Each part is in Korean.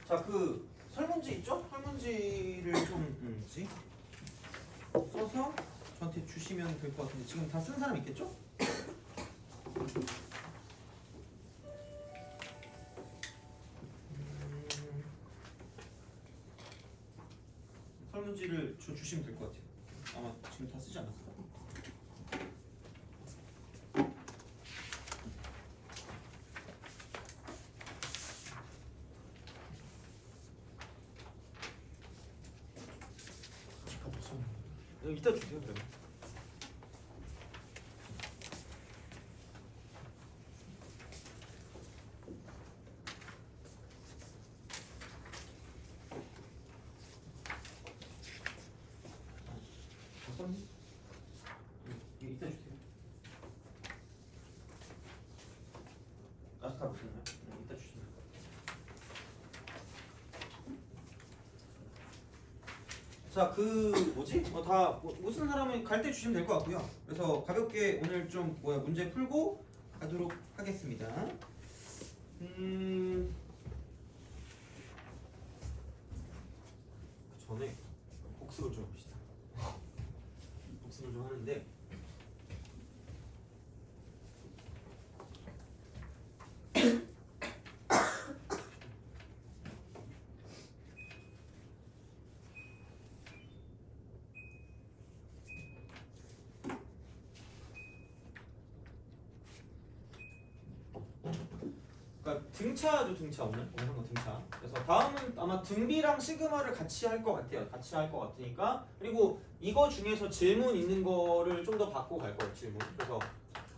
자, 그 설문지 있죠? 설문지를 좀 뭐지? 써서 저한테 주시면 될 것 같은데 지금 다 쓴 사람 있겠죠? 설문지를 주시면 될 것 같아요. 아마 지금 다 쓰지 않았을까? 이따 주세요 그러면. 이따 주세요. 아직 다 못했나요? 이따 주시면 될 것 같아요. 자, 그 뭐지? 다 무슨 사람은 갈 때 주시면 될 것 같고요. 그래서 가볍게 오늘 좀 문제 풀고 가도록 하겠습니다. 그 전에 복습을 좀 합시다. 복습을 좀 하는데. 그러니까 등차죠, 등차. 오늘 한 거 등차. 그래서 다음은 아마 등비랑 시그마를 같이 할 것 같아요. 같이 할 것 같으니까. 그리고 이거 중에서 질문 있는 거를 좀 더 받고 갈 거예요. 질문. 그래서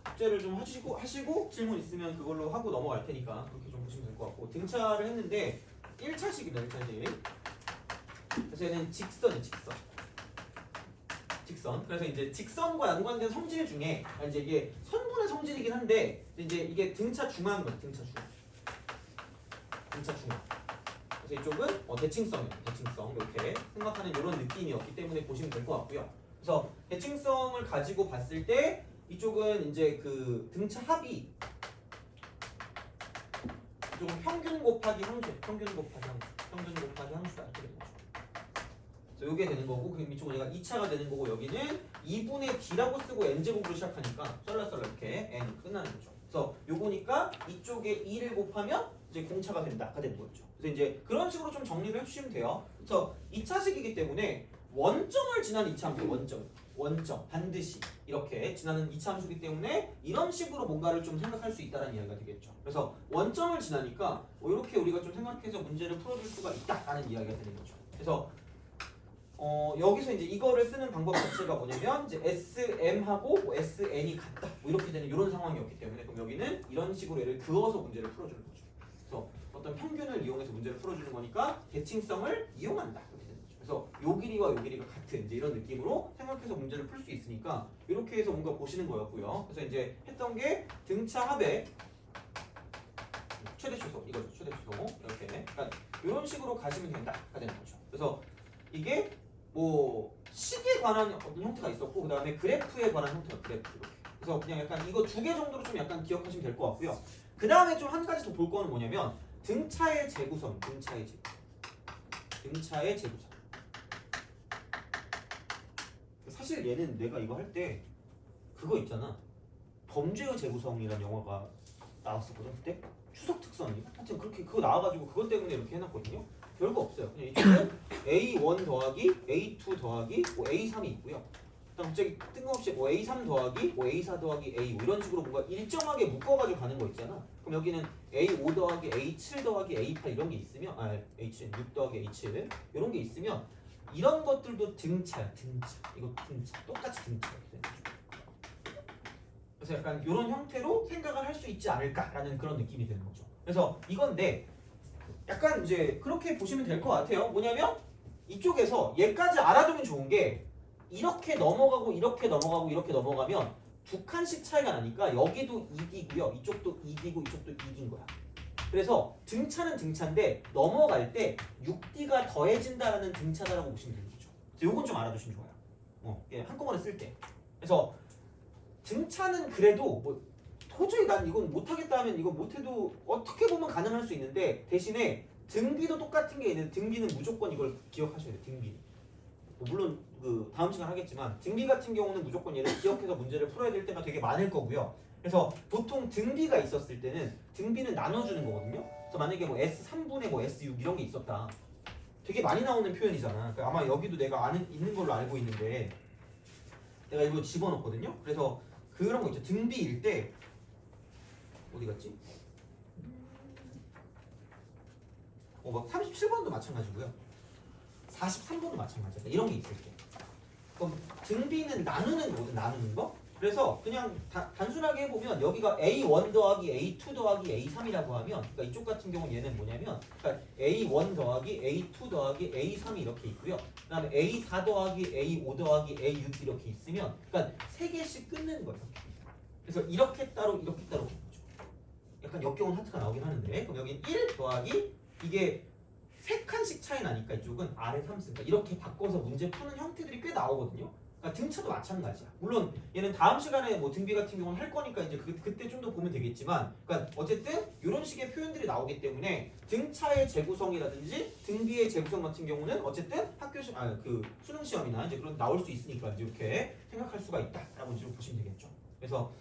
숙제를 좀 하시고 질문 있으면 그걸로 하고 넘어갈 테니까 그렇게 좀 보시면 될 것 같고. 등차를 했는데 1차식입니다. 1차식. 그래서 얘는 직선이에요. 직선. 그래서 이제 직선과 연관된 성질 중에 이제 이게 선분의 성질이긴 한데 이제 이게 등차 중앙이거든요. 등차 중앙. 그래서 이쪽은 대칭성이에요. 대칭성. 이렇게 생각하는 이런 느낌이었기 때문에 보시면 될 것 같고요. 그래서 대칭성을 가지고 봤을 때 이쪽은 이제 그 등차 합이 이쪽은 평균 곱하기 함수. 평균 곱하기 함수다. 이렇게 되는 거죠. 그래서 이게 되는 거고, 그럼 이쪽은 얘가 2차가 되는 거고, 여기는 2분의 d라고 쓰고 n제곱으로 시작하니까 썰라썰라 이렇게 n 끝나는 거죠. 그래서 요거니까 이쪽에 2를 곱하면 이제 공차가 된다가 되는 거죠. 그래서 이제 그런 식으로 좀 정리를 해주시면 돼요. 그래서 2차식이기 때문에 원점을 지나는 2차 함수, 원점 반드시 이렇게 지나는 2차 함수이기 때문에 이런 식으로 뭔가를 좀 생각할 수 있다는 이야기가 되겠죠. 그래서 원점을 지나니까 이렇게 우리가 좀 생각해서 문제를 풀어줄 수가 있다라는 이야기가 되는 거죠. 그래서 여기서 이제 이거를 쓰는 방법 자체가 뭐냐면 이제 SM하고 SN이 같다 이렇게 되는 이런 상황이었기 때문에 그럼 여기는 이런 식으로 얘를 그어서 문제를 풀어주는 거죠. 그래서 어떤 평균을 이용해서 문제를 풀어주는 거니까 대칭성을 이용한다 이렇게 되는 거죠. 그래서 요 길이와 요 길이가 같은 이제 이런 느낌으로 생각해서 문제를 풀 수 있으니까 이렇게 해서 뭔가 보시는 거였고요. 그래서 이제 했던 게 등차 합의 최대 추소 이거죠. 최대 추소 이렇게 그러니까 이런 식으로 가시면 된다가 되는 거죠. 그래서 이게 뭐 식에 관한 어떤 형태가 있었고 그 다음에 그래프에 관한 형태가 그래프 이렇게. 그래서 그냥 약간 이거 2개 정도로 좀 약간 기억하시면 될 것 같고요. 그 다음에 좀 한 가지 더 볼 거는 뭐냐면 등차의 재구성. 사실 얘는 내가 이거 할 때 그거 있잖아. 범죄의 재구성이라는 영화가 나왔었거든 그때. 추석 특선이. 하여튼 그렇게 그거 나와가지고 그것 때문에 이렇게 해놨거든요. 별거 없어요. 그냥 이쪽은 A1 더하기 A2 더하기 뭐 A3이 있고요. 그다음 갑자기 뜬금없이 뭐 A3 더하기 뭐 A4 더하기 A5 이런 식으로 뭔가 일정하게 묶어가지고 가는 거 있잖아. 그럼 여기는 A5 더하기 A7 더하기 A8 이런 게 있으면 A7 6 더하기 A7 이런 게 있으면 이런 것들도 등차야. 이거 등차. 똑같이 등차 이렇게 되는 거죠. 그래서 약간 이런 형태로 생각을 할 수 있지 않을까라는 그런 느낌이 드는 거죠. 그래서 이건데 약간 이제 그렇게 보시면 될 것 같아요. 뭐냐면 이쪽에서 얘까지 알아두면 좋은 게 이렇게 넘어가고 이렇게 넘어가고 이렇게 넘어가면 두 칸씩 차이가 나니까 여기도 2D고요. 이쪽도 2D고 이쪽도 2D인 거야. 그래서 등차는 등차인데 넘어갈 때 6D가 더해진다라는 등차다라고 보시면 되는 거죠. 그래서 요건 좀 알아두시면 좋아요. 한꺼번에 쓸 때. 그래서 등차는 그래도 뭐 도저히 난 이건 못하겠다 하면 이건 못해도 어떻게 보면 가능할 수 있는데 대신에 등비도 똑같은 게 있는데 등비는 무조건 이걸 기억하셔야 돼요. 등비. 물론 그 다음 시간 하겠지만 등비 같은 경우는 무조건 얘를 기억해서 문제를 풀어야 될 때가 되게 많을 거고요. 그래서 보통 등비가 있었을 때는 등비는 나눠주는 거거든요. 그래서 만약에 뭐 S3분의 뭐 S6 이런 게 있었다. 되게 많이 나오는 표현이잖아. 그러니까 아마 여기도 내가 있는 걸로 알고 있는데 내가 이거 집어넣거든요. 그래서 그런 거 있죠. 등비일 때 어디 갔지? 막 37번도 마찬가지고요. 43번도 마찬가지야. 이런 게 있을 때. 그럼 등비는 나누는 거거든. 나누는 거. 그래서 그냥 단순하게 해보면 여기가 A1 더하기 A2 더하기 A3이라고 하면 그러니까 이쪽 같은 경우는 얘는 뭐냐면 그러니까 A1 더하기 A2 더하기 A3이 이렇게 있고요. 그 다음에 A4 더하기 A5 더하기 A6 이렇게 있으면 그러니까 3개씩 끊는 거예요. 그래서 이렇게 따로 이렇게 따로 끊는 거죠. 약간 역겨운 하트가 나오긴 하는데 그럼 여기 1 더하기 이게 3칸씩 차이 나니까 이쪽은 아래 3승 그러니까 이렇게 바꿔서 문제 푸는 형태들이 꽤 나오거든요. 그러니까 등차도 마찬가지야. 물론 얘는 다음 시간에 뭐 등비 같은 경우는 할 거니까 이제 그때 좀 더 보면 되겠지만, 그러니까 어쨌든 이런 식의 표현들이 나오기 때문에 등차의 재구성이라든지 등비의 재구성 같은 경우는 어쨌든 그 수능 시험이나 이제 그런 나올 수 있으니까 이제 이렇게 생각할 수가 있다라고 이제 보시면 되겠죠. 그래서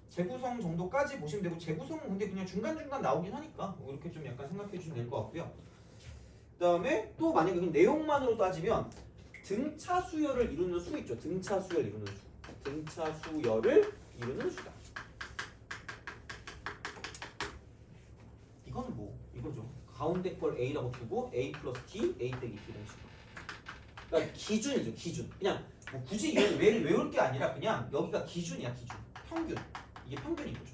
재구성 정도까지 보시면 되고 재구성은 근데 그냥 중간중간 나오긴 하니까 뭐 이렇게 좀 약간 생각해 주시면 될 것 같고요. 그다음에 또 만약에 그냥 내용만으로 따지면 등차 수열을 이루는 수 있죠. 등차 수열 이루는 수. 등차 수열을 이루는 수다. 이거는 뭐 이거죠. 가운데 걸 A라고 두고 A 플러스 D, A 빼기 D 이런 식으로. 그러니까 기준이죠. 기준. 그냥 뭐 굳이 이걸 외울 게 아니라 그냥 여기가 기준이야. 기준. 평균. 이게 평균인 거죠.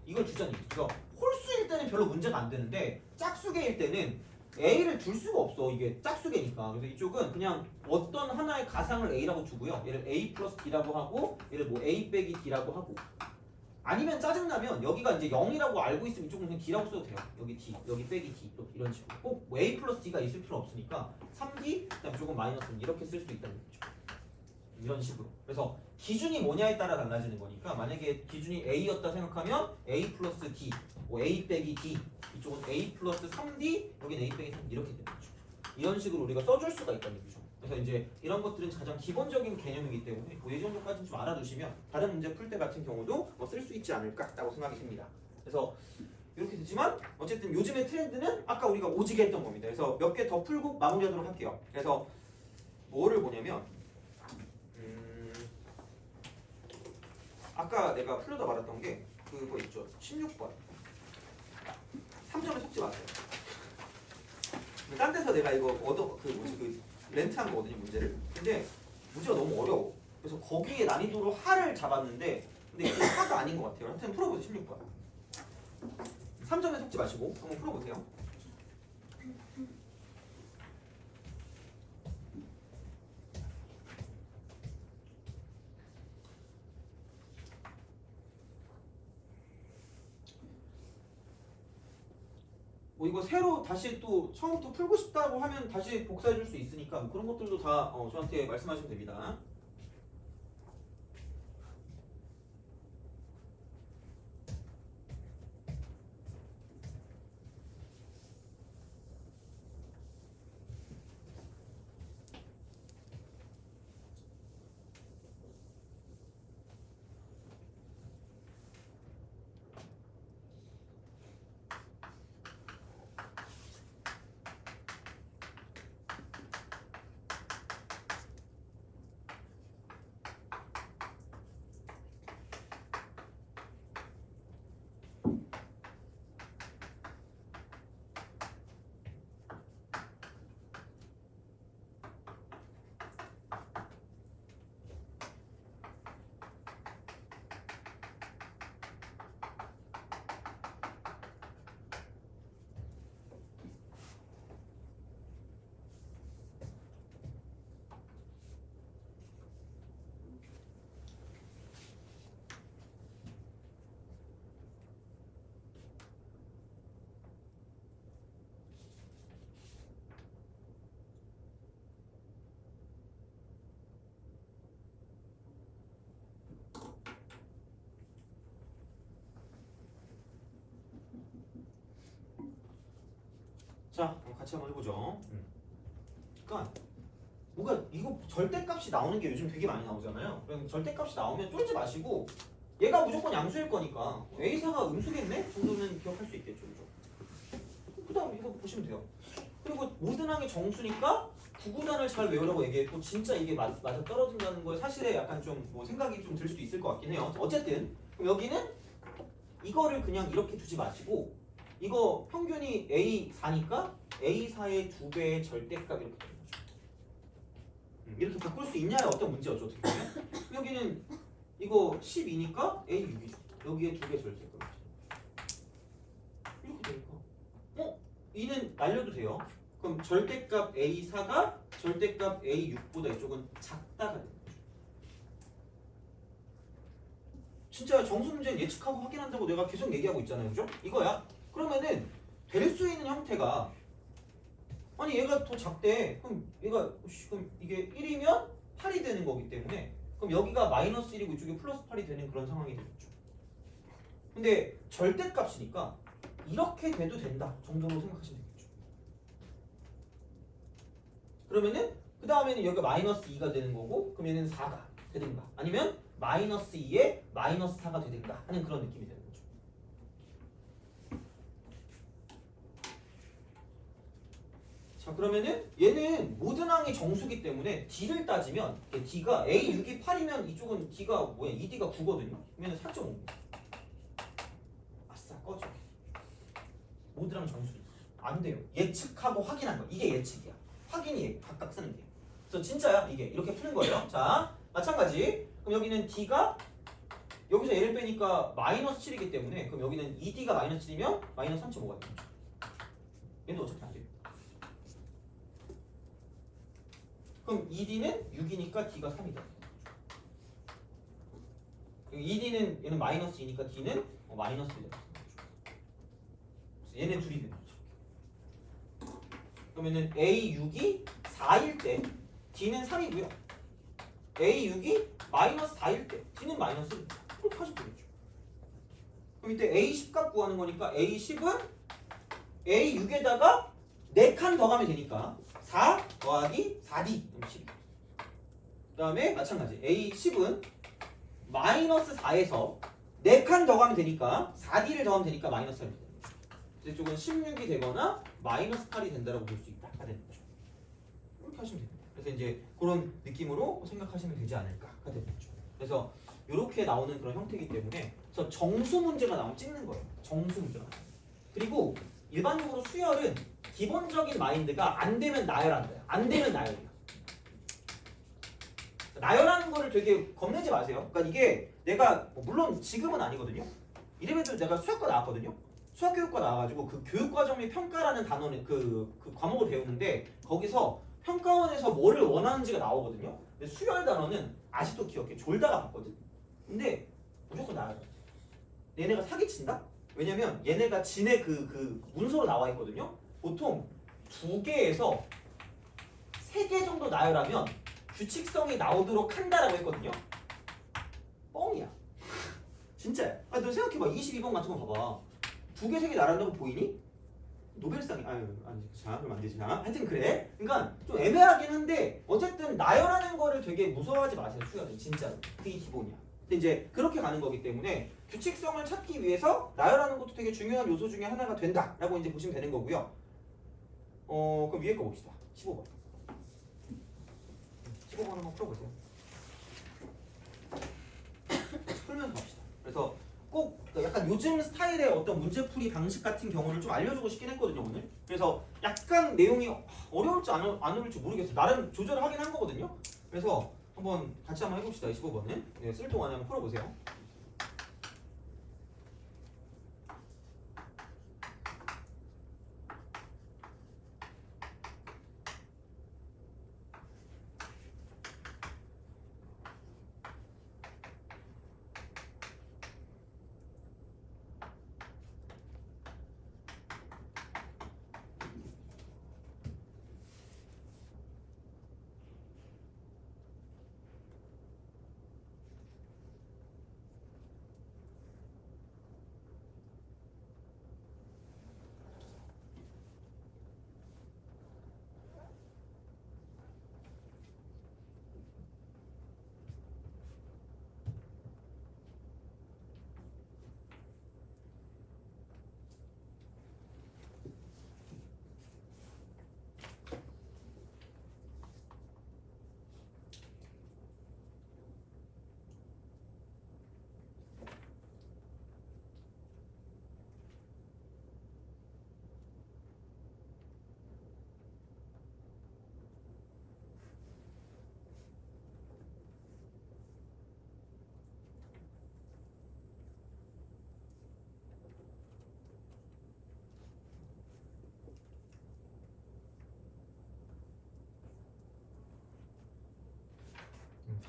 이걸 주자는 얘기죠. 그래서 홀수일 때는 별로 문제가 안 되는데 짝수개일 때는 A를 둘 수가 없어. 이게 짝수개니까. 그래서 이쪽은 그냥 어떤 하나의 가상을 A라고 두고요. 얘를 A 플러스 D라고 하고 얘를 뭐 A 빼기 D라고 하고 아니면 짜증나면 여기가 이제 0이라고 알고 있으면 이쪽은 그냥 D라고 써도 돼요. 여기 D, 여기 빼기 D 이런 식으로 꼭 뭐 A 플러스 D가 있을 필요 없으니까 3D, 그다음 조금 마이너스 이렇게 쓸 수 있다는 거죠. 이런 식으로. 그래서 기준이 뭐냐에 따라 달라지는 거니까 만약에 기준이 A였다 생각하면 A 플러스 D, 뭐 A 빼기 D 이쪽은 A 플러스 3D, 여기는 A 빼기 3D 이렇게 되는 거죠. 이런 식으로 우리가 써줄 수가 있다는 얘기죠. 그래서 이제 이런 것들은 가장 기본적인 개념이기 때문에 뭐 이 정도까지는 좀 알아두시면 다른 문제 풀 때 같은 경우도 뭐 쓸 수 있지 않을까라고 생각이 듭니다. 그래서 이렇게 되지만 어쨌든 요즘의 트렌드는 아까 우리가 오지게 했던 겁니다. 그래서 몇 개 더 풀고 마무리하도록 할게요. 그래서 뭐를 보냐면 아까 내가 풀려다 말했던 게 그거 있죠. 16번. 3점에 속지 마세요. 딴 데서 내가 이거 렌트한 거거든요, 문제를. 근데 문제가 너무 어려워. 그래서 거기에 난이도로 하를 잡았는데 근데 이게 하가 아닌 것 같아요. 하여튼 풀어보세요, 16번. 3점에 속지 마시고 한번 풀어보세요. 뭐 이거 새로 다시 또 처음부터 풀고 싶다고 하면 다시 복사해 줄 수 있으니까 뭐 그런 것들도 다 저한테 말씀하시면 됩니다. 자, 같이 한번 해보죠. 그러니까 뭐가 이거 절대값이 나오는 게 요즘 되게 많이 나오잖아요. 그럼 절대값이 나오면 쫄지 마시고 얘가 무조건 양수일 거니까 A사가 음수겠네 정도는 기억할 수 있겠죠, 그죠? 그다음 이거 보시면 돼요. 그리고 모든 항이 정수니까 구구단을 잘 외우라고 얘기했고 진짜 이게 맞아 떨어진다는 거에 사실에 약간 좀 뭐 생각이 좀 들 수도 있을 것 같긴 해요. 어쨌든 그럼 여기는 이거를 그냥 이렇게 두지 마시고 이거 평균이 A4니까 A4의 2배의 절대값 이렇게 되는 거죠. 이렇게 바꿀 수 있냐의 어떤 문제였죠, 어떻게 보면. 여기는 이거 12니까 A6이죠. 여기에 2배 절대값. 이렇게 되니까 이는 날려도 돼요. 그럼 절대값 A4가 절대값 A6보다 이쪽은 작다가 되는 거죠. 진짜 정수 문제는 예측하고 확인한다고 내가 계속 얘기하고 있잖아요. 그죠? 이거야. 그러면은 될 수 있는 형태가 아니 얘가 더 작대. 그럼 얘가 그럼 이게 1이면 8이 되는 거기 때문에 그럼 여기가 마이너스 1이고 이쪽이 플러스 8이 되는 그런 상황이 되겠죠. 근데 절대값이니까 이렇게 돼도 된다 정도로 생각하시면 되겠죠. 그러면은 그 다음에는 여기가 마이너스 2가 되는 거고 그럼 얘는 4가 되든가 아니면 마이너스 2에 마이너스 4가 되든가 하는 그런 느낌이 되는 거죠. 자 그러면은 얘는 모든 항이 정수기 때문에 D를 따지면 D가 A6이 8이면 이쪽은 D가 뭐야 2D가 9거든요. 그러면 4.5. 아싸 꺼져. 모든 항 정수기. 안 돼요. 예측하고 확인한 거. 이게 예측이야. 확인이 각각 쓰는 게. 그래서 진짜야 이게 이렇게 푸는 거예요. 자 마찬가지. 그럼 여기는 D가 여기서 L을 빼니까 마이너스 7이기 때문에 그럼 여기는 2D가 마이너스 7이면 마이너스 3.5가 되는 거죠. 얘도 어차피 안 돼요. 그럼 2D는 6이니까 D가 3이다. 2D는 얘는 마이너스 2니까 D는 마이너스 1이다. 얘네 둘이 되는 거죠. 그러면은 A6이 4일 때 D는 3이고요. A6이 마이너스 4일 때 D는 마이너스 1. 그렇게 하시면 되겠죠. 그럼 이때 A10 값 구하는 거니까 A10은 A6에다가 4칸 더 가면 되니까 4 더하기 4D 10. 그 다음에 마찬가지 A10은 마이너스 4에서 4칸 더 가면 되니까 4D를 더하면 되니까 마이너스 8이 됩니다. 이쪽은 16이 되거나 마이너스 8이 된다고 볼 수 있다가 되는 거죠. 이렇게 하시면 됩니다. 그래서 이제 그런 느낌으로 생각하시면 되지 않을까가 되는 거죠. 그래서 이렇게 나오는 그런 형태이기 때문에 그래서 정수 문제가 나오면 찍는 거예요. 정수 문제가. 그리고 일반적으로 수열은 기본적인 마인드가 안 되면 나열한다. 안 되면 나열이야. 나열하는 거를 되게 겁내지 마세요. 그러니까 이게 내가 물론 지금은 아니거든요. 이래봬도 내가 수학과 나왔거든요. 수학교육과 나와가지고 그 교육과정 및 평가라는 단어는 그 과목을 배우는데 거기서 평가원에서 뭐를 원하는지가 나오거든요. 근데 수열 단어는 아직도 기억해. 졸다가 봤거든. 근데 무조건 나와야 돼. 얘네가 사기친다? 왜냐면 얘네가 진의 그 문서로 나와 있거든요. 보통 2개에서 3개 정도 나열하면 규칙성이 나오도록 한다라고 했거든요. 뻥이야. 진짜야. 아, 너 생각해봐. 22번 같은 거 봐봐. 2개, 3개 나란다고 보이니? 노벨상이 아니 그럼 안 되지. 하여튼 그래. 그러니까 좀 애매하긴 한데 어쨌든 나열하는 거를 되게 무서워하지 마세요. 수열은 진짜로. 그게 기본이야. 근데 이제 그렇게 가는 거기 때문에 규칙성을 찾기 위해서 나열하는 것도 되게 중요한 요소 중에 하나가 된다라고 이제 보시면 되는 거고요. 그럼 위에 거 봅시다. 15번. 15번 한번 풀어보세요. 풀면서 갑시다. 그래서 꼭 약간 요즘 스타일의 어떤 문제풀이 방식 같은 경우를 좀 알려주고 싶긴 했거든요 오늘. 그래서 약간 내용이 어려울지 안 어려울지 모르겠어요. 나름 조절을 하긴 한 거거든요. 그래서 한번 같이 한번 해봅시다. 15번은 네, 쓸 동안에 한번 풀어보세요.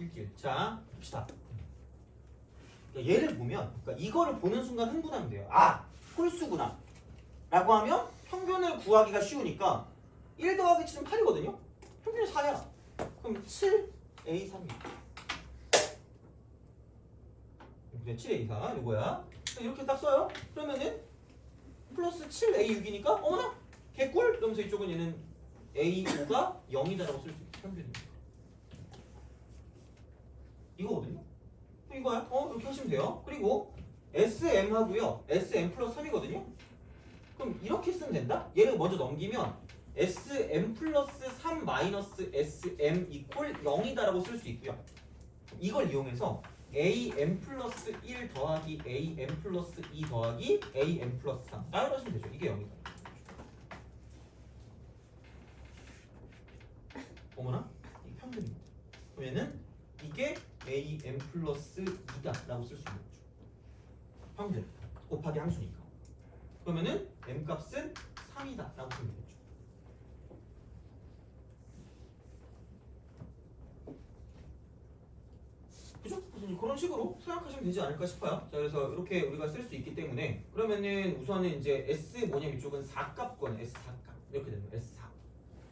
필길. 자, 봅시다. 그러니까 얘를 보면, 그러니까 이거를 보는 순간 흥분하면 돼요. 아, 홀수구나. 라고 하면 평균을 구하기가 쉬우니까 1 더하기 7은 8이거든요. 평균이 4야. 그럼 7A3. 7A4 이거야. 이렇게 딱 써요. 그러면은 플러스 7A6이니까 어머나 개꿀. 그러면서 이쪽은 얘는 A5가 0이다라고 쓸 수 있어. 평균이니까. 이거거든요. 이거야. 이렇게 하시면 돼요. 그리고 SM 하고요. SM 플러스 3이거든요. 그럼 이렇게 쓰면 된다? 얘를 먼저 넘기면 SM 플러스 3 마이너스 SM 이퀄 0이다라고 쓸 수 있고요. 이걸 이용해서 AM 플러스 1 더하기 AM 플러스 2 더하기 AM 플러스 3 라고 하시면 되죠. 이게 0이다. 어머나? 이 평균입니다. 그럼 얘는 이게 AM 플러스 2다 라고 쓸 수 있는 거죠. 평균 곱하기 함수니까. 그러면은 M 값은 3이다 라고 쓰면 되겠죠. 그죠? 그래서 그런 식으로 생각하시면 되지 않을까 싶어요. 자, 그래서 이렇게 우리가 쓸 수 있기 때문에 그러면은 우선은 이제 S 뭐냐면 이쪽은 4값권 S4값 이렇게 되는 거예요. S4.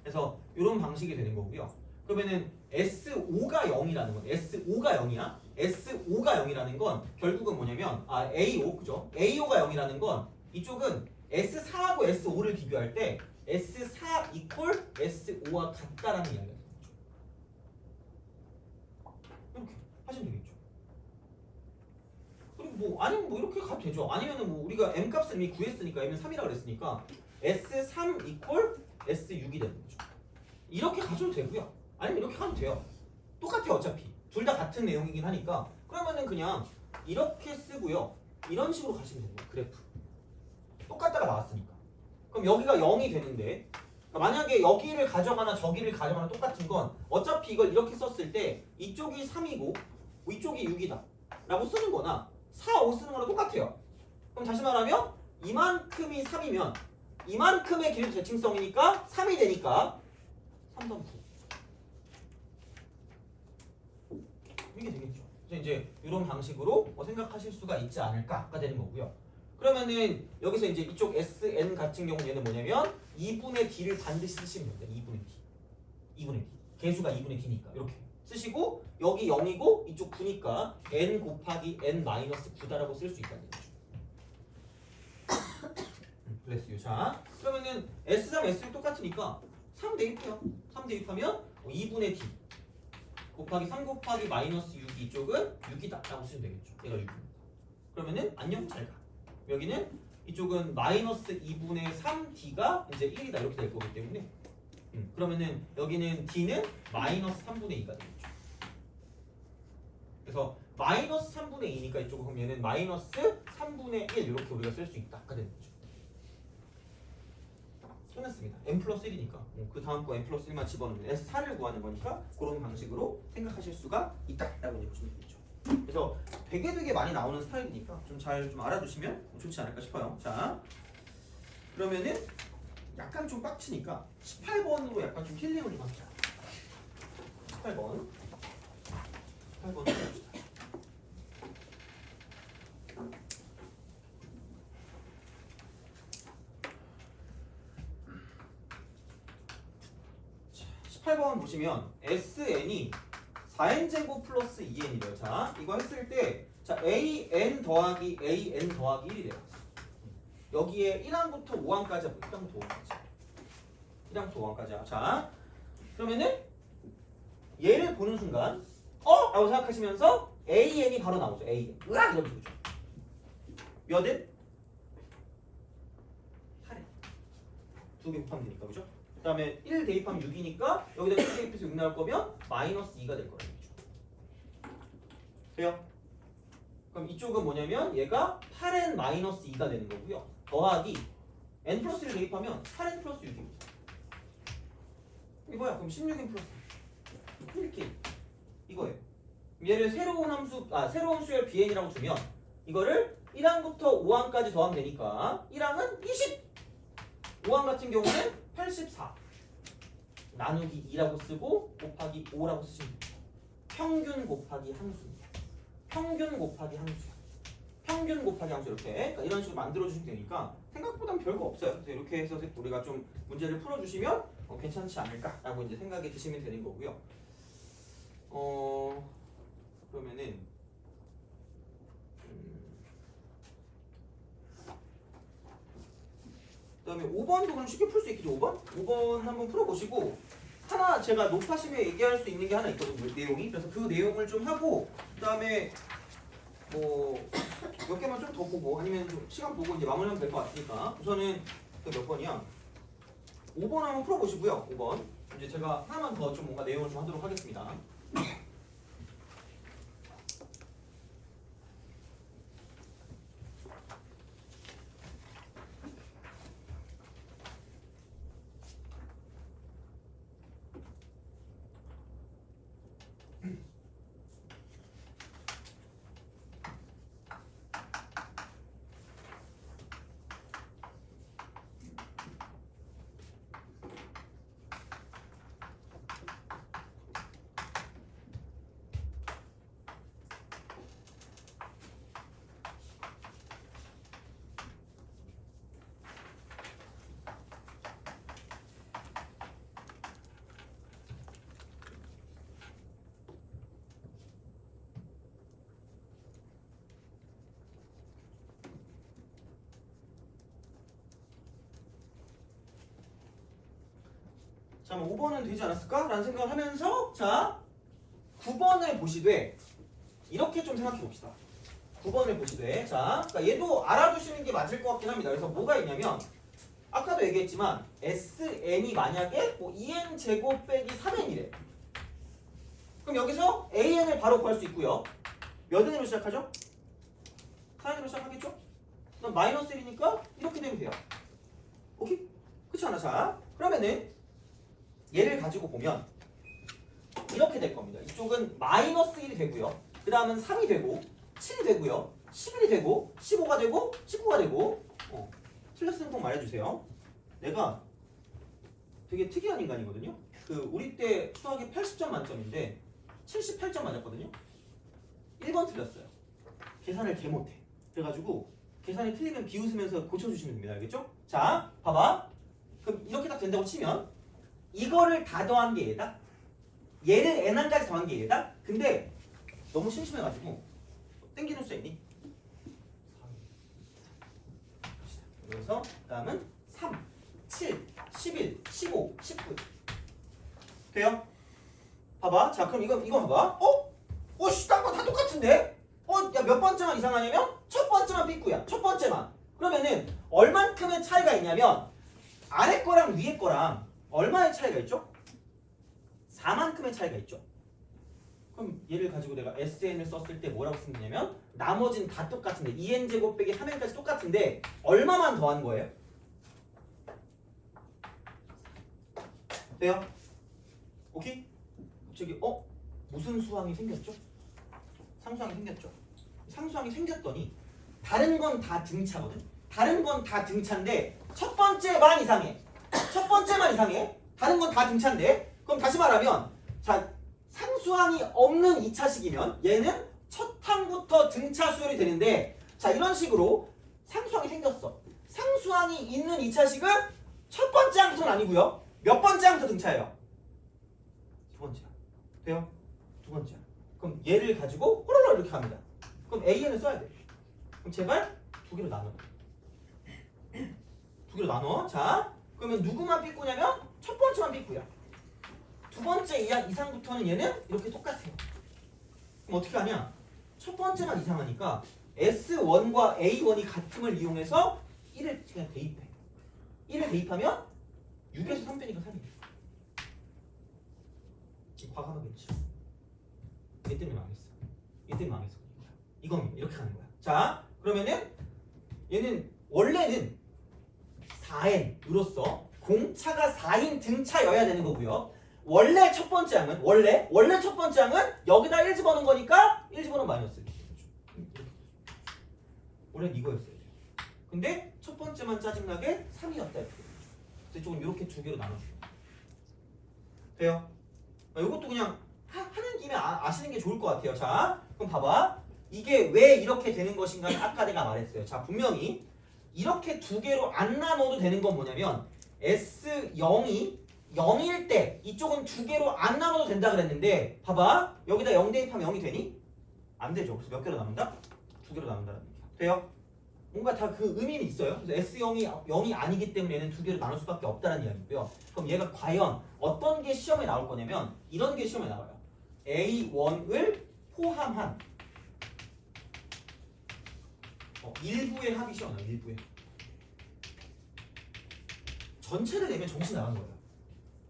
그래서 이런 방식이 되는 거고요. 그러면은 S5가 0이라는 건 S5가 0이야. S5가 0이라는 건 결국은 뭐냐면 A5 그죠? A5가 0이라는 건 이쪽은 S4하고 S5를 비교할 때 S4 이퀄 S5와 같다라는 이야기가 되는 거죠. 이렇게 하시면 되겠죠. 그리고 뭐 아니면 뭐 이렇게 가도 되죠. 아니면은 뭐 우리가 M 값을 이미 구했으니까 M은 3이라고 그랬으니까 S3 이퀄 S6이 되는 거죠. 이렇게 가셔도 되고요. 아니면 이렇게 가도 돼요. 똑같아요. 어차피 둘 다 같은 내용이긴 하니까 그러면은 그냥 이렇게 쓰고요. 이런 식으로 가시면 되는 거예요. 그래프 똑같다가 나왔으니까. 그럼 여기가 0이 되는데 그러니까 만약에 여기를 가져가나 저기를 가져가나 똑같은 건 어차피 이걸 이렇게 썼을 때 이쪽이 3이고 이쪽이 6이다 라고 쓰는 거나 4, 5 쓰는 거랑 똑같아요. 그럼 다시 말하면 이만큼이 3이면 이만큼의 기울기 대칭성이니까 3이 되니까 3단 9 이게 되겠죠. 그래서 이제 이런 방식으로 생각하실 수가 있지 않을까가 되는 거고요. 그러면은 여기서 이제 이쪽 SN 같은 경우는 얘는 뭐냐면 2분의 D를 반드시 쓰시면 됩니다. 2분의 D. 2분의 D. 개수가 2분의 D니까 이렇게 쓰시고 여기 0이고 이쪽 9니까 N 곱하기 N 마이너스 9다라고 쓸 수 있다는 거죠. 그랬어요. 자, 그러면은 S3, S6 똑같으니까 3 대입해요. 3 대입하면 2분의 D 곱하기 3 곱하기 마이너스 6이 이쪽은 6이다 라고 쓰면 되겠죠. 얘가 6이니까. 그러면은 안녕 잘 가. 여기는 이쪽은 마이너스 2분의 3D가 이제 1이다 이렇게 될 거기 때문에 그러면은 여기는 D는 마이너스 3분의 2가 되겠죠. 그래서 마이너스 3분의 2니까 이쪽은 그럼 얘는 마이너스 3분의 1 이렇게 우리가 쓸 수 있다가 되는 거죠. 끝났습니다. n 플러스 1이니까 그 다음 거 n 플러스 1만 집어넣으면 S4를 구하는 거니까 그런 방식으로 생각하실 수가 있다라고 보시면 되겠죠. 그래서 되게 많이 나오는 스타일이니까 좀 잘 좀 알아두시면 좋지 않을까 싶어요. 자, 그러면은 약간 좀 빡치니까 18번으로 약간 좀 힐링을 좀 합시다. 18번 해봅시다. 18번 보시면 SN이 4n제곱 플러스 2n이래요. 자, 이거 했을 때 자, AN 더하기 AN 더하기 1이 돼요. 여기에 1항부터 5항까지 하고 1항부터 5항까지 1항부터 5항까지. 자, 그러면은 얘를 보는 순간 라고 생각하시면서 AN이 바로 나오죠. AN. 으악! 이렇게 보죠. 몇은? 8에 2개 곱하면 되니까, 그죠? 그 다음에 1 대입하면 6이니까 여기다 1 대입해서 6 나올 거면 마이너스 2가 될 거예요. 돼요? 그럼 이쪽은 뭐냐면 얘가 8n 마이너스 2가 되는 거고요. 더하기 n 플러스 1 대입하면 8n 플러스 6입니다. 이게 뭐야? 그럼 16n 플러스 1개 이거예요. 얘를 새로운 수열 bn이라고 주면 이거를 1항부터 5항까지 더하면 되니까 1항은 20! 5항 같은 경우는 84 나누기 2라고 쓰고 곱하기 5라고 쓰시면 됩니다. 평균 곱하기 항수입니다. 평균 곱하기 항수. 평균 곱하기 항수 이렇게 그러니까 이런 식으로 만들어주시면 되니까 생각보단 별거 없어요. 그래서 이렇게 해서 우리가 좀 문제를 풀어주시면 괜찮지 않을까라고 이제 생각이 드시면 되는 거고요. 그러면은 그다음에 5번도 그럼 쉽게 풀 수 있겠죠. 5번 한번 풀어보시고 하나 제가 높아심에 얘기할 수 있는 게 하나 있거든요. 내용이. 그래서 그 내용을 좀 하고 그다음에 뭐 몇 개만 좀 더 보고 아니면 좀 시간 보고 이제 마무리하면 될 것 같으니까 우선은 그 몇 번이야? 5번 한번 풀어보시고요. 5번 이제 제가 하나만 더 좀 뭔가 내용을 좀 하도록 하겠습니다. 자, 5번은 되지 않았을까? 라는 생각을 하면서 자 9번을 보시되 이렇게 좀 생각해 봅시다. 9번을 보시되 자 그러니까 얘도 알아두시는 게 맞을 것 같긴 합니다. 그래서 뭐가 있냐면 아까도 얘기했지만 SN이 만약에 뭐 2n 제곱 빼기 3n이래. 그럼 여기서 AN을 바로 구할 수 있고요. 몇 n으로 시작하죠? 4n으로 시작하겠죠? 그럼 마이너스 1이니까 이렇게 되면 돼요. 오케이? 그렇지 않아? 자 그러면은 얘를 가지고 보면 이렇게 될 겁니다. 이쪽은 마이너스 1이 되고요. 그 다음은 3이 되고 7이 되고요. 11이 되고 15가 되고 19가 되고 틀렸으면 꼭 말해주세요. 내가 되게 특이한 인간이거든요. 그 우리 때 수학이 80점 만점인데 78점 맞았거든요. 1번 틀렸어요. 계산을 개 못해. 그래가지고 계산이 틀리면 비웃으면서 고쳐주시면 됩니다. 알겠죠? 자 봐봐. 그럼 이렇게 딱 된다고 치면 이거를 다 더한 게 얘다. 얘를 n항까지 더한 게 얘다. 근데 너무 심심해가지고 땡기는 수 있니? 그래서 다음은 3, 7, 11, 15, 19 돼요? 봐봐. 자 그럼 이거 봐봐. 딴 거 다 똑같은데? 야 몇 번째만 이상하냐면 첫 번째만 삐꾸야. 첫 번째만. 그러면은 얼만큼의 차이가 있냐면 아래 거랑 위에 거랑 얼마의 차이가 있죠? 4만큼의 차이가 있죠. 그럼 얘를 가지고 내가 SN을 썼을 때 뭐라고 쓰면 되냐면 나머지는 다 똑같은데 2n제곱 빼기 3n까지 똑같은데 얼마만 더한 거예요? 돼요? 오케이? 갑자기 무슨 수항이 생겼죠? 상수항이 생겼죠. 상수항이 생겼더니 다른 건 다 등차거든. 다른 건 다 등차인데 첫 번째만 이상해. 첫 번째만 이상해. 다른 건 다 등차인데. 그럼 다시 말하면 자 상수항이 없는 2차식이면 얘는 첫 항부터 등차 수열이 되는데 자 이런 식으로 상수항이 생겼어. 상수항이 있는 2차식은 첫 번째 항부터는 아니고요. 몇 번째 항부터 등차예요? 두 번째야. 돼요? 두 번째야. 그럼 얘를 가지고 호로로 이렇게 갑니다. 그럼 AN을 써야 돼. 그럼 제발 두 개로 나눠. 두 개로 나눠. 자 그러면 누구만 삐꾸냐면 첫 번째만 삐꾸야. 두 번째 이상부터는 얘는 이렇게 똑같아요. 그럼 어떻게 하냐? 첫 번째만 이상하니까 S1과 A1이 같음을 이용해서 1을 그냥 대입해. 1을 대입하면 6에서 3 빼니까 3이에요. 과감하겠지. 얘 때문에 망했어. 얘 때문에 망했어. 이겁니다. 이렇게 하는 거야. 자 그러면은 얘는 원래는 4n으로서 공차가 4인 등차여야 되는 거고요. 원래 첫 번째 항은 원래 첫 번째 항은 여기다 1 집어넣은 거니까 1 집어넣으면 마이너스 1. 원래 이거였어요. 근데 첫 번째만 짜증나게 3이었다 이렇게. 그래서 조금 이렇게 두 개로 나눠줘요. 돼요? 이것도 그냥 하는 김에 정도쯤에 아시는 게 좋을 것 같아요. 자, 그럼 봐봐. 이게 왜 이렇게 되는 것인가? 아까 내가 말했어요. 자, 분명히 이렇게 두 개로 안 나눠도 되는 건 뭐냐면 S0이 0일 때 이쪽은 두 개로 안 나눠도 된다 그랬는데 봐봐. 여기다 0 대입하면 0이 되니? 안 되죠. 그래서 몇 개로 남는다? 두 개로 남는다는 얘기야. 돼요? 뭔가 다 그 의미는 있어요. 그래서 S0이 0이 아니기 때문에 얘는 두 개로 나눌 수밖에 없다는 이야기고요. 그럼 얘가 과연 어떤 게 시험에 나올 거냐면 이런 게 시험에 나와요. A1을 포함한 일부의 합이 시험에 나와요. 일부의. 전체를 내면 정신 나간 거예요.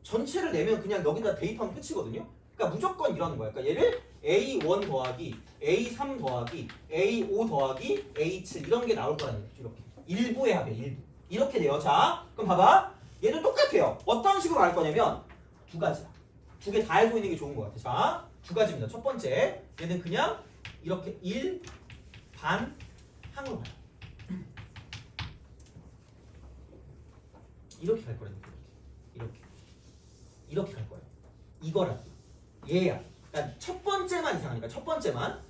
전체를 내면 그냥 여기다 대입하면 끝이거든요. 그러니까 무조건 이러는 거야. 그러니까 얘를 A1 더하기 A3 더하기 A5 더하기 A7 이런 게 나올 거라는 얘기죠. 이렇게 일부의 합이에요. 일부. 이렇게 돼요. 자, 그럼 봐봐. 얘도 똑같아요. 어떤 식으로 갈 거냐면 두 가지야. 두 개 다 알고 있는 게 좋은 것 같아. 자, 두 가지입니다. 첫 번째, 얘는 그냥 이렇게 1, 반, 항으로 가요. 이렇게 갈 거라는 얘기죠. 이렇게 갈 거예요. 이거라. 얘야. 그러니까 첫 번째만 이상하니까 첫 번째만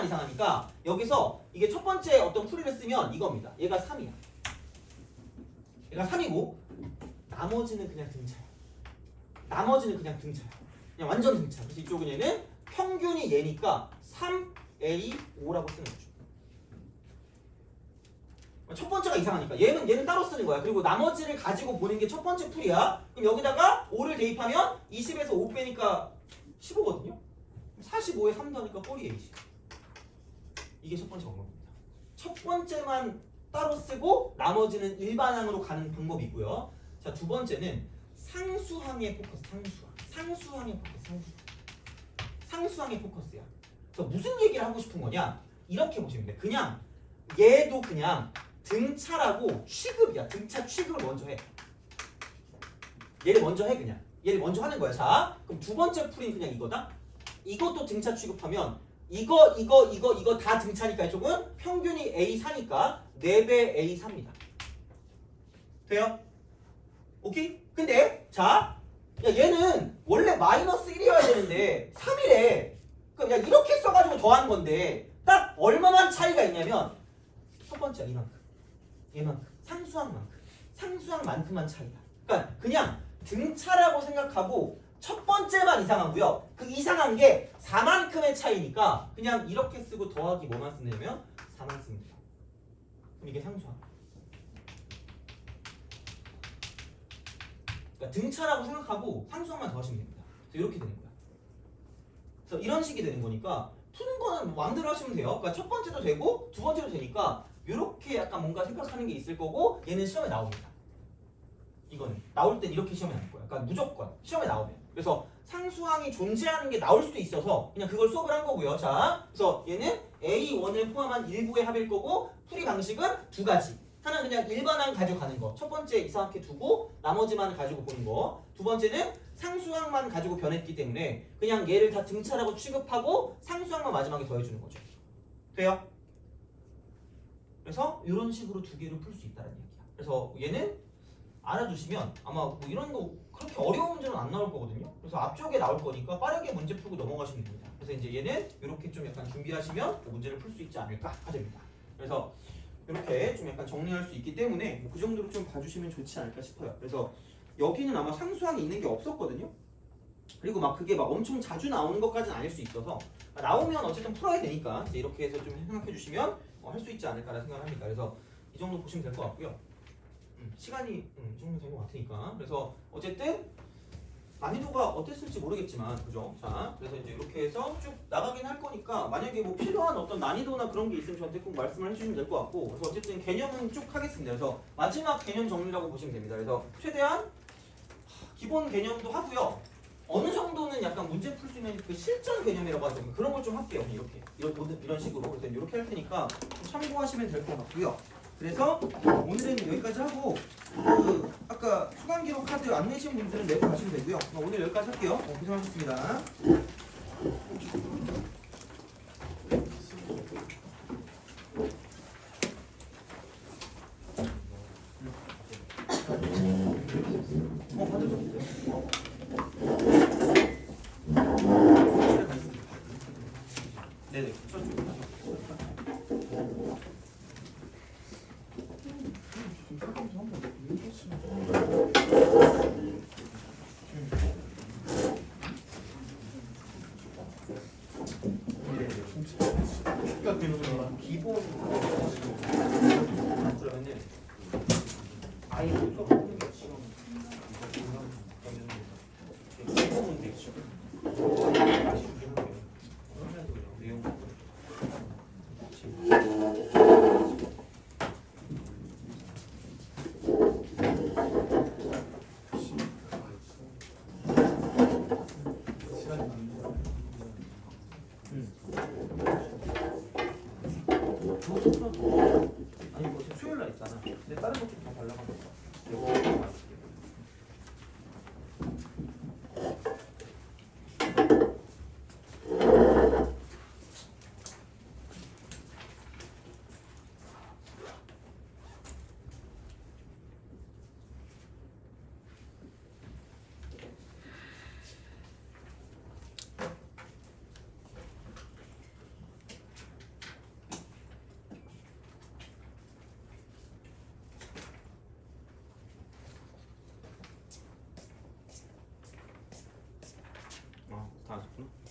이상하니까 여기서 이게 첫 번째 어떤 풀이를 쓰면 이겁니다. 얘가 3이야. 얘가 3이고 나머지는 그냥 등차야. 그냥 완전 등차. 그래서 이쪽은 얘는 평균이 얘니까 3A5라고 쓰는 거죠. 첫 번째가 이상하니까 얘는 따로 쓰는 거야. 그리고 나머지를 가지고 보는 게 첫 번째 풀이야. 그럼 여기다가 5를 대입하면 20에서 5 빼니까 15거든요. 45에 3 더하니까 꼴이 A지. 이게 첫 번째 방법입니다. 첫 번째만 따로 쓰고 나머지는 일반항으로 가는 방법이고요. 자, 두 번째는 상수항의 포커스. 상수항의 포커스야. 그래서 무슨 얘기를 하고 싶은 거냐? 이렇게 보시면 돼. 그냥 얘도 그냥 등차라고 취급이야. 등차 취급을 먼저 해. 얘를 먼저 해 그냥. 얘를 먼저 하는 거야. 자, 그럼 두 번째 풀이는 그냥 이거다. 이것도 등차 취급하면 이거 다 등차니까 이쪽은 평균이 A4니까 4배 A3입니다. 돼요? 오케이? 근데 자, 야 얘는 원래 마이너스 1이어야 되는데 3이래. 그럼 야 이렇게 써가지고 더한 건데 딱 얼마만 차이가 있냐면 첫 번째야 얘만큼 상수항만큼만 차이다. 그러니까 그냥 등차라고 생각하고 첫 번째만 이상하고요. 그 이상한 게 4만큼의 차이니까 그냥 이렇게 쓰고 더하기 뭐만 쓰냐면 4만 씁니다. 그럼 이게 상수항. 그러니까 등차라고 생각하고 상수항만 더하시면 됩니다. 그래서 이렇게 되는 거야. 그래서 이런 식이 되는 거니까 푸는 거는 마음대로 하시면 돼요. 그러니까 첫 번째도 되고 두 번째도 되니까 이렇게 약간 뭔가 생각하는 게 있을 거고 얘는 시험에 나옵니다. 이거는 나올 땐 이렇게 시험에 나올 거야. 그러니까 무조건 시험에 나오면. 그래서 상수항이 존재하는 게 나올 수도 있어서 그냥 그걸 수업을 한 거고요. 자, 그래서 얘는 A1을 포함한 일부의 합일 거고 풀이 방식은 두 가지. 하나는 그냥 일반항 가지고 가는 거. 첫 번째 이상하게 두고 나머지만 가지고 보는 거. 두 번째는 상수항만 가지고 변했기 때문에 그냥 얘를 다 등차라고 취급하고 상수항만 마지막에 더해주는 거죠. 돼요? 그래서 이런 식으로 두 개를 풀 수 있다는 얘기야. 그래서 얘는 알아두시면 아마 뭐 이런 거 그렇게 어려운 문제는 안 나올 거거든요. 그래서 앞쪽에 나올 거니까 빠르게 문제 풀고 넘어가시면 됩니다. 그래서 이제 얘는 이렇게 좀 약간 준비하시면 그 문제를 풀 수 있지 않을까 하됩니다. 그래서 이렇게 좀 약간 정리할 수 있기 때문에 뭐 그 정도로 좀 봐주시면 좋지 않을까 싶어요. 그래서 여기는 아마 상수항이 있는 게 없었거든요. 그리고 막 그게 막 엄청 자주 나오는 것까지는 아닐 수 있어서 나오면 어쨌든 풀어야 되니까 이제 이렇게 해서 좀 생각해 주시면 할 수 있지 않을까라는 생각을 합니다. 그래서 이 정도 보시면 될 것 같고요. 시간이 이 정도 된 것 같으니까 그래서 어쨌든 난이도가 어땠을지 모르겠지만 그죠? 자, 그래서 이제 이렇게 해서 쭉 나가긴 할 거니까 만약에 뭐 필요한 어떤 난이도나 그런 게 있으면 저한테 꼭 말씀을 해주시면 될 것 같고 그래서 어쨌든 개념은 쭉 하겠습니다. 그래서 마지막 개념 정리라고 보시면 됩니다. 그래서 최대한 기본 개념도 하고요. 어느 정도는 약간 문제 풀 수 있는 그 실전 개념이라고 하죠. 그런 걸 좀 할게요. 이런 식으로 그래서 이렇게 할 테니까 좀 참고하시면 될 것 같고요. 그래서 오늘은 여기까지 하고 그 아까 수강 기록 카드 안 내신 분들은 내고 가시면 되고요. 오늘 여기까지 할게요. 고생하셨습니다. 받으셨어요? 근데 다른 것 좀 더 발라가지고. 다 하셨구나.